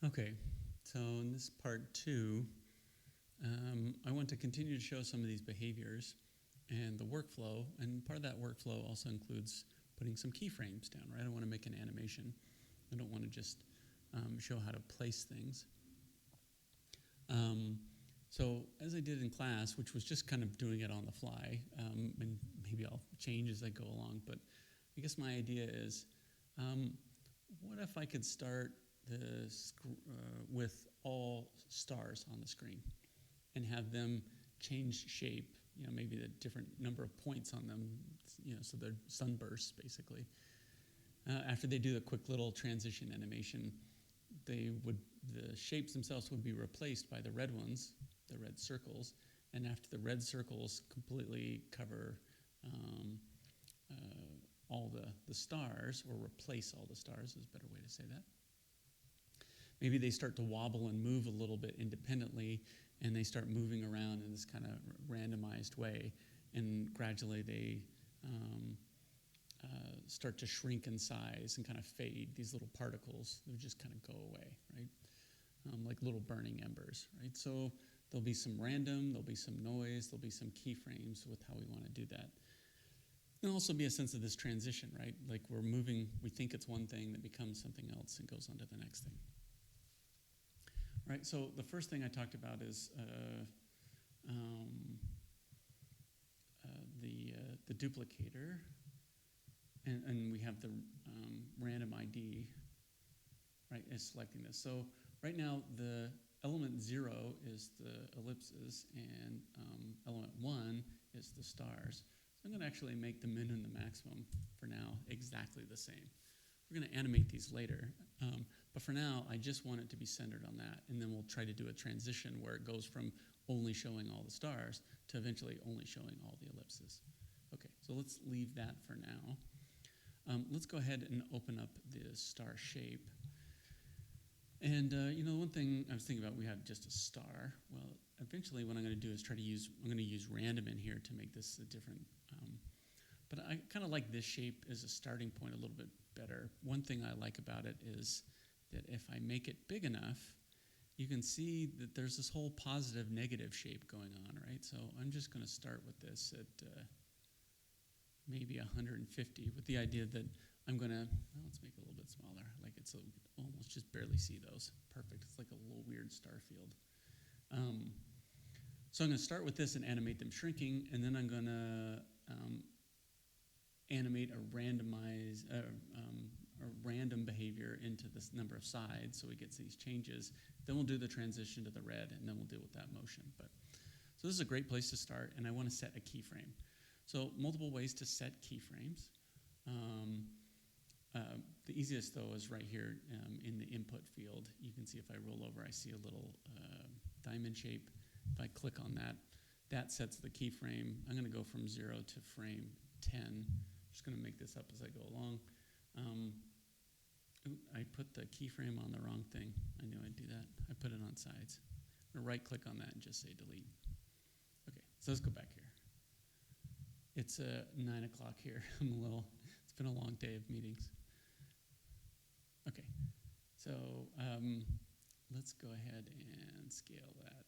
Okay, so in this part 2, I want to continue to show some of these behaviors and the workflow, and part of that workflow also includes putting some keyframes down, right? I want to make an animation. I don't want to just show how to place things. So as I did in class, which was just kind of doing it on the fly, and maybe I'll change as I go along, but I guess my idea is, what if I could start with all stars on the screen and have them change shape, maybe the different number of points on them, so they're sunbursts basically. After they do the quick little transition animation, the shapes themselves would be replaced by the red ones, the red circles, and after the red circles completely cover all the stars, or replace all the stars is a better way to say that. Maybe they start to wobble and move a little bit independently, and they start moving around in this kind of randomized way, and gradually they start to shrink in size and kind of fade. These little particles, they just kind of go away, right? Like little burning embers, right? So there'll be some random, there'll be some noise, there'll be some keyframes with how we want to do that. There'll also be a sense of this transition, right? Like we're moving, we think it's one thing that becomes something else and goes on to the next thing. Right, so the first thing I talked about is the duplicator, and we have the random ID, right, is selecting this. So right now the element 0 is the ellipses, and element 1 is the stars. So I'm going to actually make the min and the maximum for now exactly the same. We're going to animate these later, but for now I just want it to be centered on that, and then we'll try to do a transition where it goes from only showing all the stars to eventually only showing all the ellipses. Okay, so let's leave that for now. Let's go ahead and open up the star shape. And one thing I was thinking about, we have just a star. Well, eventually what I'm going to do is I'm going to use random in here to make this a different, but I kind of like this shape as a starting point a little bit better. One thing I like about it is that if I make it big enough, you can see that there's this whole positive negative shape going on, right? So I'm just going to start with this at maybe 150, with the idea that I'm going to, let's make it a little bit smaller, like it's almost just barely see those. Perfect, it's like a little weird star field. So I'm going to start with this and animate them shrinking, and then I'm going to animate a random behavior into this number of sides, so we get these changes. Then we'll do the transition to the red, and then we'll deal with that motion. So this is a great place to start, and I want to set a keyframe. So multiple ways to set keyframes. The easiest, though, is right here in the input field. You can see if I roll over, I see a little diamond shape. If I click on that, that sets the keyframe. I'm going to go from 0 to frame 10. I'm just going to make this up as I go along. I put the keyframe on the wrong thing. I knew I'd do that. I put it on sides. I'm going to right-click on that and just say delete. Okay, so let's go back here. It's 9 o'clock here. It's been a long day of meetings. Okay, so let's go ahead and scale that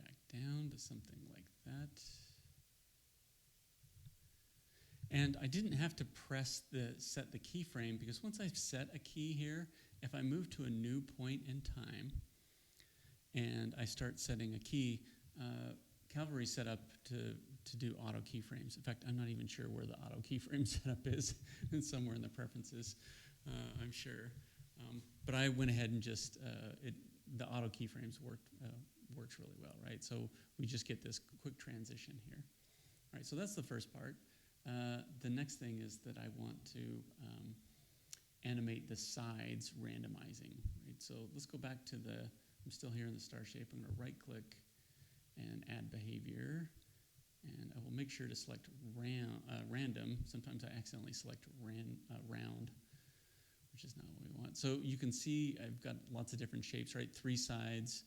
back down to something like that. And I didn't have to set the keyframe, because once I've set a key here, if I move to a new point in time and I start setting a key, Cavalry set up to do auto keyframes. In fact, I'm not even sure where the auto keyframe setup is. It's somewhere in the preferences, I'm sure. But I went ahead and just, the auto keyframes works really well, right? So we just get this quick transition here. All right, so that's the first part. The next thing is that I want to animate the sides randomizing, right? So let's go back to I'm still here in the star shape. I'm going to right-click and add behavior, and I will make sure to select random. Sometimes I accidentally select round, which is not what we want. So you can see I've got lots of different shapes, right? 3 sides.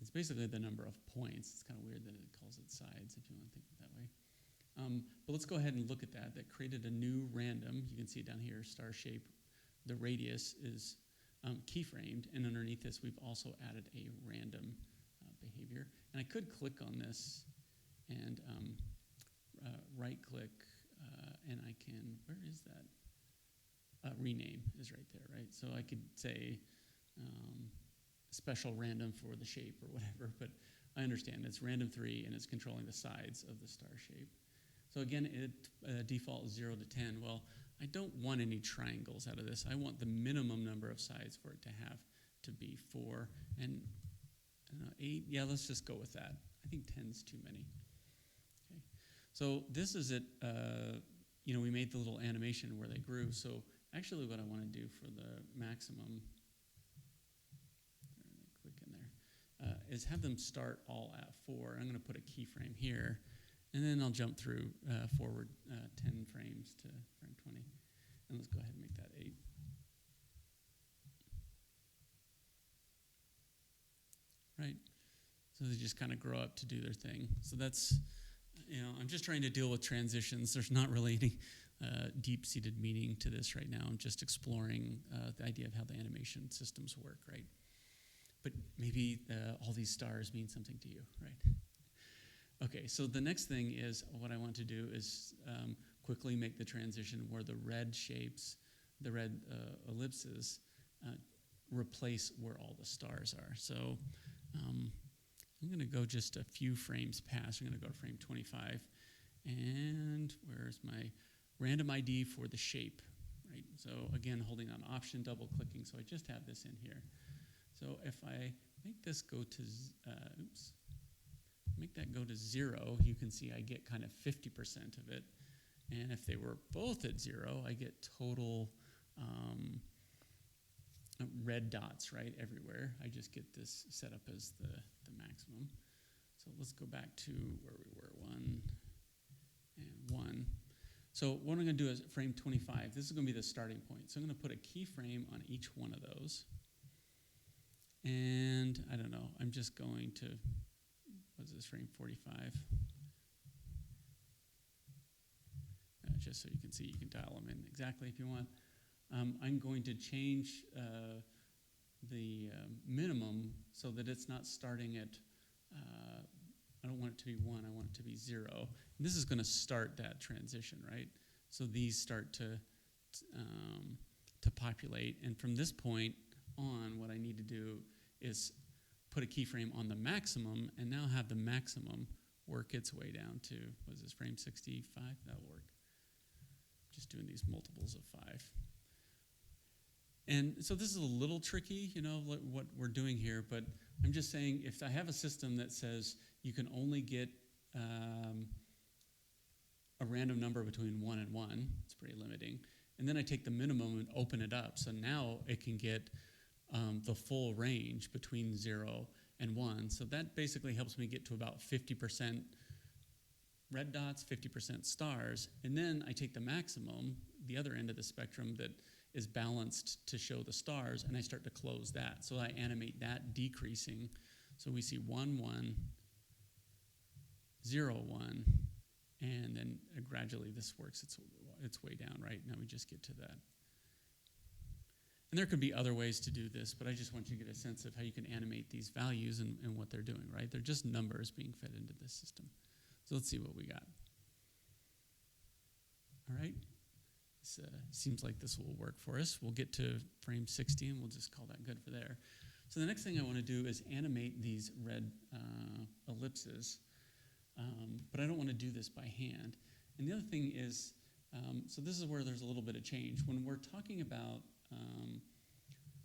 It's basically the number of points. It's kind of weird that it calls it sides, if you want to think of it that way. But let's go ahead and look at that. That created a new random. You can see it down here, star shape the radius is keyframed, and underneath this we've also added a random behavior. And I could click on this and right click, and I can, where is that? Rename is right there, right? So I could say special random for the shape or whatever, but I understand it's random 3 and it's controlling the sides of the star shape. So again, it default 0 to 10. Well, I don't want any triangles out of this. I want the minimum number of sides for it to have to be 4. And I don't know, 8, yeah, let's just go with that. I think 10's too many. Okay. So this is it, we made the little animation where they grew. So actually what I want to do for the maximum, click in there, is have them start all at 4. I'm going to put a keyframe here. And then I'll jump through forward 10 frames to frame 20. And let's go ahead and make that 8. Right? So they just kind of grow up to do their thing. So that's, I'm just trying to deal with transitions. There's not really any deep-seated meaning to this right now. I'm just exploring the idea of how the animation systems work, right? But maybe all these stars mean something to you, right? Okay, so the next thing is what I want to do is quickly make the transition where the red shapes, the red ellipses, replace where all the stars are. So I'm going to go just a few frames past. I'm going to go to frame 25. And where's my random ID for the shape, right? So again, holding on Option, double clicking. So I just have this in here. So if I make this go to, make that go to 0, you can see I get kind of 50% of it. And if they were both at 0, I get total red dots, right, everywhere. I just get this set up as the maximum. So let's go back to where we were, 1 and 1. So what I'm going to do is frame 25. This is going to be the starting point. So I'm going to put a keyframe on each one of those. And I don't know, I'm just going to, what is this, frame 45? Just so you can see, you can dial them in exactly if you want. I'm going to change the minimum so that it's not starting at, I don't want it to be 1, I want it to be 0. And this is going to start that transition, right? So these start to populate. And from this point on, what I need to do is put a keyframe on the maximum and now have the maximum work its way down to, what is this, frame 65? That'll work. Just doing these multiples of 5. And so this is a little tricky, what we're doing here, but I'm just saying if I have a system that says you can only get a random number between 1 and 1, it's pretty limiting, and then I take the minimum and open it up, so now it can get the full range between 0 and 1. So that basically helps me get to about 50% red dots, 50% stars, and then I take the maximum, the other end of the spectrum that is balanced to show the stars, and I start to close that. So I animate that decreasing. So we see 1, 1, 0, 1, and then gradually this works its way down, right? Now we just get to that. And there could be other ways to do this, but I just want you to get a sense of how you can animate these values and what they're doing, right? They're just numbers being fed into this system. So let's see what we got. All right. This seems like this will work for us. We'll get to frame 60, and we'll just call that good for there. So the next thing I want to do is animate these red ellipses, but I don't want to do this by hand. And the other thing is, so this is where there's a little bit of change. When we're talking about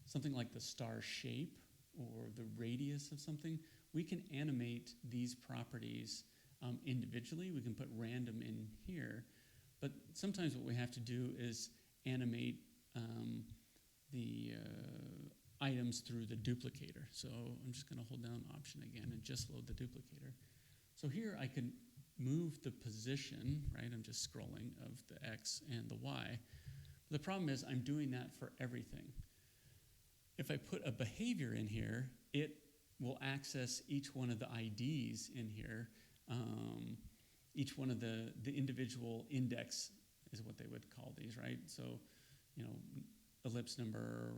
something like the star shape or the radius of something, we can animate these properties individually. We can put random in here, but sometimes what we have to do is animate the items through the duplicator. So I'm just going to hold down Option again and just load the duplicator. So here I can move the position, right? I'm just scrolling of the X and the Y. The problem is I'm doing that for everything. If I put a behavior in here, it will access each one of the IDs in here. Each one of the individual index is what they would call these, right? So, ellipse number,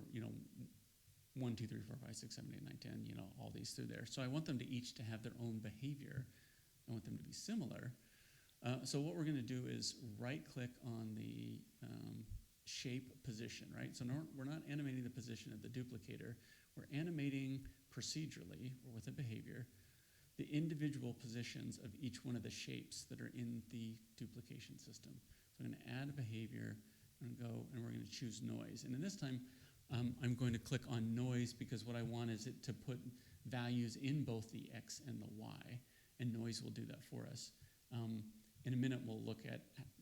1, 2, 3, 4, 5, 6, 7, 8, 9, 10, all these through there. So I want them to each to have their own behavior. I want them to be similar. So what we're going to do is right-click on the shape position, right? So we're not animating the position of the duplicator. We're animating procedurally, or with a behavior, the individual positions of each one of the shapes that are in the duplication system. So I'm going to add a behavior, and go, and we're going to choose noise. And in this time, I'm going to click on noise because what I want is it to put values in both the X and the Y, and noise will do that for us. In a minute, we'll look at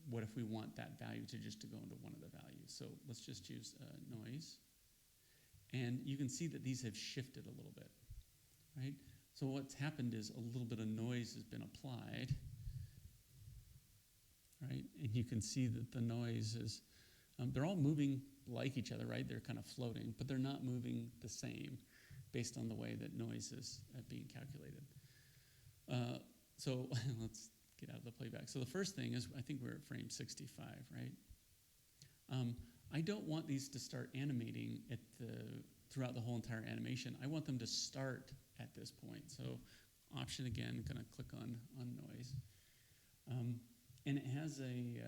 what if we want that value to go into one of the values. So let's just choose noise. And you can see that these have shifted a little bit, right? So what's happened is a little bit of noise has been applied, right? And you can see that the noise is, they're all moving like each other, right? They're kind of floating, but they're not moving the same based on the way that noise is being calculated. So let's get out of the playback. So the first thing is, I think we're at frame 65, right? I don't want these to start animating throughout the whole entire animation. I want them to start at this point. So option again, gonna click on noise. And it has a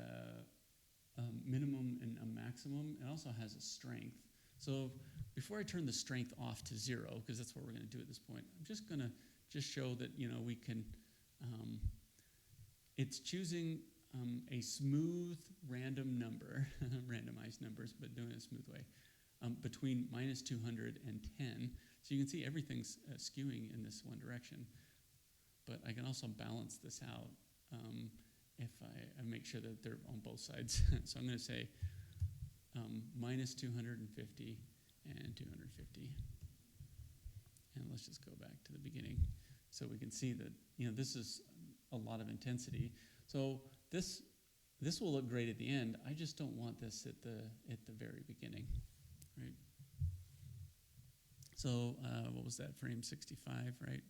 minimum and a maximum. It also has a strength. So before I turn the strength off to 0, because that's what we're gonna do at this point, I'm just gonna show that, we can, it's choosing a smooth random number, randomized numbers, but doing it a smooth way, between -200 and 10. So you can see everything's skewing in this one direction. But I can also balance this out if I make sure that they're on both sides. So I'm going to say -250 and 250. And let's just go back to the beginning so we can see that, this is a lot of intensity. So this will look great at the end. I just don't want this at the very beginning, right? So what was that, frame 65, right?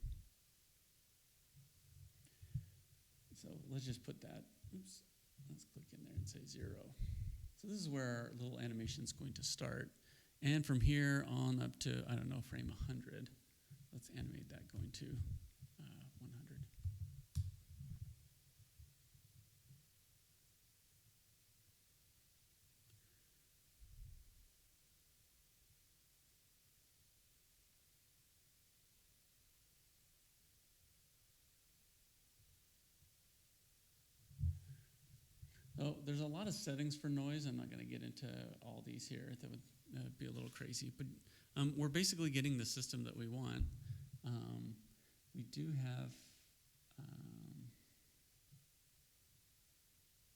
So let's just put that, let's click in there and say 0. So this is where our little animation is going to start. And from here on up to, I don't know, frame 100, let's animate that going to 100. So there's a lot of settings for noise. I'm not going to get into all these here. That would be a little crazy. But we're basically getting the system that we want. We do have,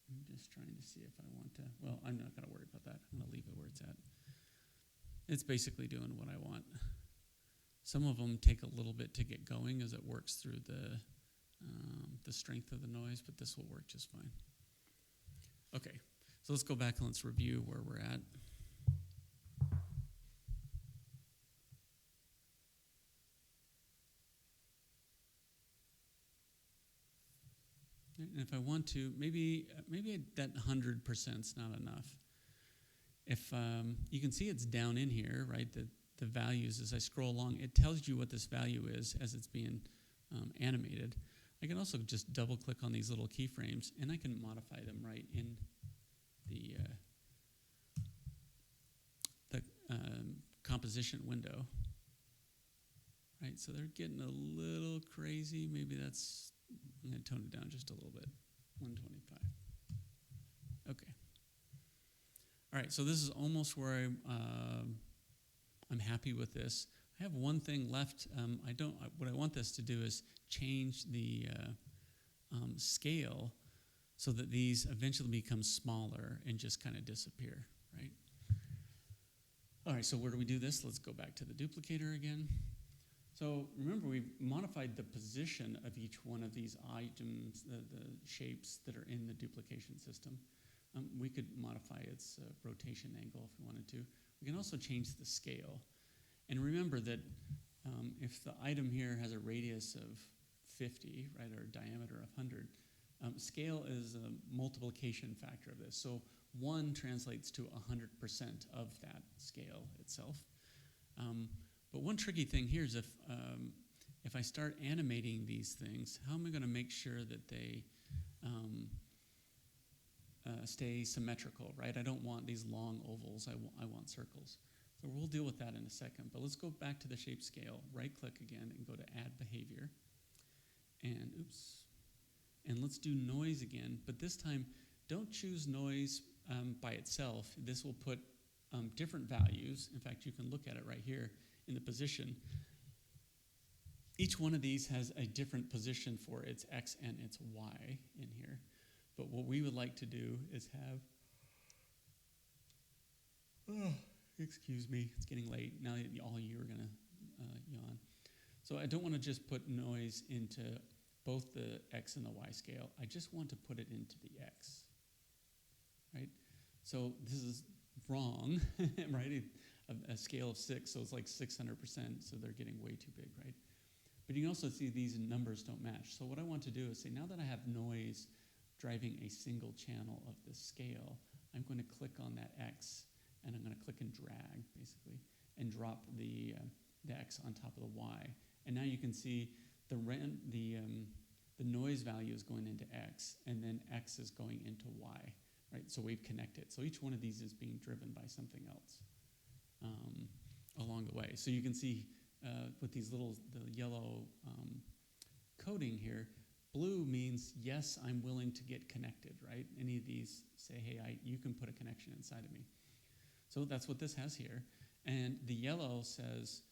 I'm just trying to see if I want to, well, I'm not going to worry about that. I'm going to leave it where it's at. It's basically doing what I want. Some of them take a little bit to get going as it works through the strength of the noise, but this will work just fine. Okay, so let's go back and let's review where we're at. And if I want to, maybe that 100% is not enough. If you can see it's down in here, right? The values, as I scroll along, it tells you what this value is as it's being animated. I can also just double click on these little keyframes and I can modify them right in the composition window. Right, so they're getting a little crazy. Maybe that's, I'm going to tone it down just a little bit, 125. Okay. All right, so this is almost where I'm happy with this. I have one thing left. What I want this to do is change the scale so that these eventually become smaller and just kind of disappear, right? All right, so where do we do this? Let's go back to the duplicator again. So remember, we've modified the position of each one of these items, the shapes that are in the duplication system. We could modify its rotation angle if we wanted to. We can also change the scale. And remember that if the item here has a radius of 50, right, or a diameter of 100, scale is a multiplication factor of this. So 1 translates to 100% of that scale itself. But one tricky thing here is if I start animating these things, how am I going to make sure that they stay symmetrical, right? I don't want these long ovals. I want circles. So we'll deal with that in a second. But let's go back to the shape scale, right-click again, and go to Add Behavior. And and let's do noise again. But this time, don't choose noise by itself. This will put different values. In fact, you can look at it right here in the position. Each one of these has a different position for its X and its Y in here. But what we would like to do is have, excuse me, it's getting late. Now all you are going to yawn. So I don't want to just put noise into both the X and the Y scale. I just want to put it into the X, right? So this is wrong, right? A scale of 6, so it's like 600%, so they're getting way too big, right? But you can also see these numbers don't match. So what I want to do is say, now that I have noise driving a single channel of this scale, I'm going to click on that X, and I'm going to click and drag, basically, and drop the X on top of the Y. And now you can see the noise value is going into X, and then X is going into Y, right? So we've connected. So each one of these is being driven by something else along the way. So you can see with the yellow coding here, blue means, yes, I'm willing to get connected, right? Any of these say, hey, you can put a connection inside of me. So that's what this has here. And the yellow says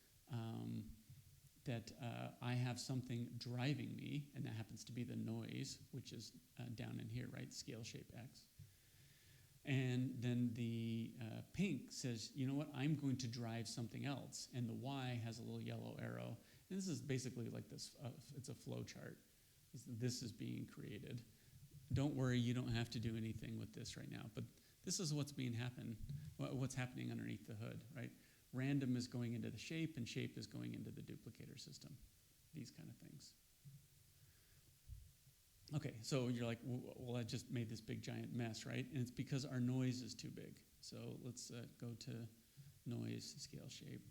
that I have something driving me, and that happens to be the noise, which is down in here, right? Scale shape X. And then the pink says, you know what, I'm going to drive something else. And the Y has a little yellow arrow. And this is basically like this, it's a flow chart. This is being created. Don't worry, you don't have to do anything with this right now. But this is what's happening underneath the hood, right? Random is going into the shape, and shape is going into the duplicator system. These kind of things. Okay, so you're like, well, I just made this big giant mess, right? And it's because our noise is too big. So let's go to noise, scale shape.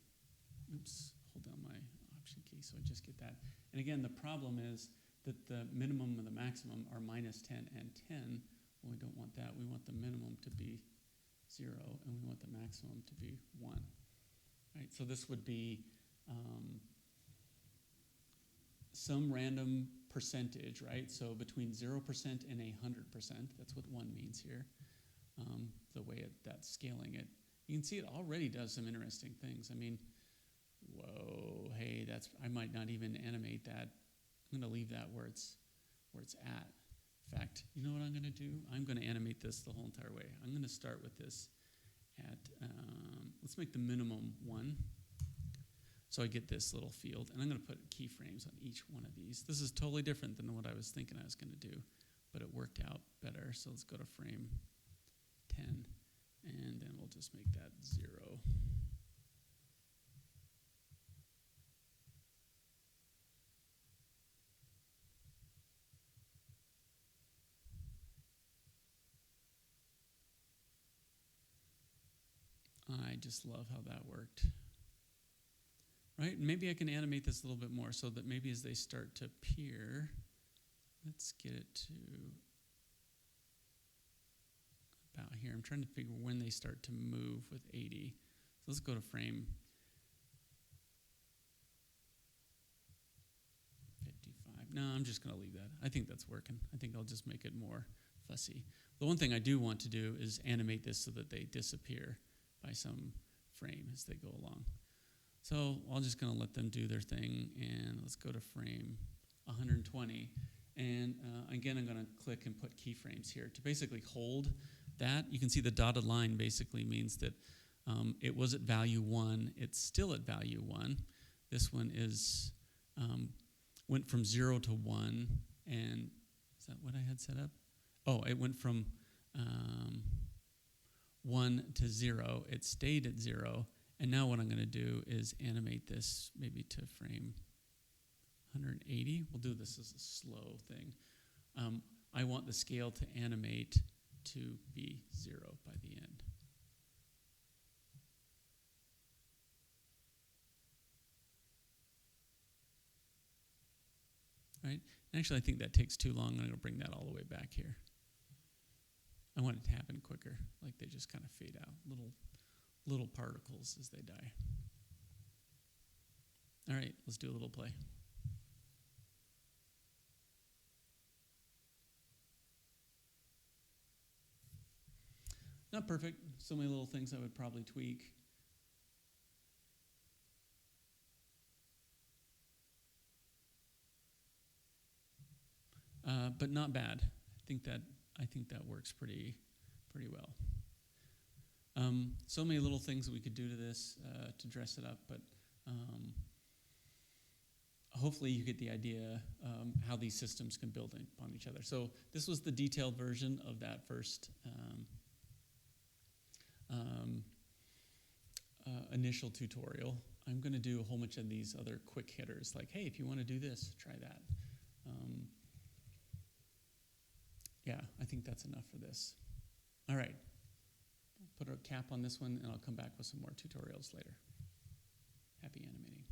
Oops, hold down my option key so I just get that. And again, the problem is that the minimum and the maximum are -10 and 10. Well, we don't want that. We want the minimum to be 0, and we want the maximum to be 1. Right? So this would be some random percentage, right? So between 0% and 100%, that's what 1 means here, the way that's scaling it. You can see it already does some interesting things. I mean, whoa, hey, I might not even animate that. I'm going to leave that where it's at. In fact, you know what I'm going to do? I'm going to animate this the whole entire way. I'm going to start with this at, let's make the minimum 1. So I get this little field, and I'm going to put keyframes on each one of these. This is totally different than what I was thinking I was going to do, but it worked out better. So let's go to frame 10, and then we'll just make that 0. I just love how that worked. Right? Maybe I can animate this a little bit more so that maybe as they start to appear, let's get it to about here. I'm trying to figure when they start to move with 80. So let's go to frame 55. No, I'm just going to leave that. I think that's working. I think I'll just make it more fussy. The one thing I do want to do is animate this so that they disappear by some frame as they go along. So I'm just going to let them do their thing, and let's go to frame 120. And again, I'm going to click and put keyframes here to basically hold that. You can see the dotted line basically means that it was at value 1. It's still at value 1. This one is went from 0 to 1. And is that what I had set up? Oh, it went from 1 to 0. It stayed at 0. And now what I'm going to do is animate this maybe to frame 180. We'll do this as a slow thing. I want the scale to animate to be 0 by the end. Right? And actually, I think that takes too long. I'm going to bring that all the way back here. I want it to happen quicker, like they just kind of fade out, little particles as they die. All right, let's do a little play. Not perfect. So many little things I would probably tweak. But not bad. I think that works pretty well. So many little things that we could do to this to dress it up, but hopefully you get the idea how these systems can build upon each other. So this was the detailed version of that first initial tutorial. I'm going to do a whole bunch of these other quick hitters, like, hey, if you want to do this, try that. Yeah, I think that's enough for this. All right, I'll put a cap on this one, and I'll come back with some more tutorials later. Happy animating.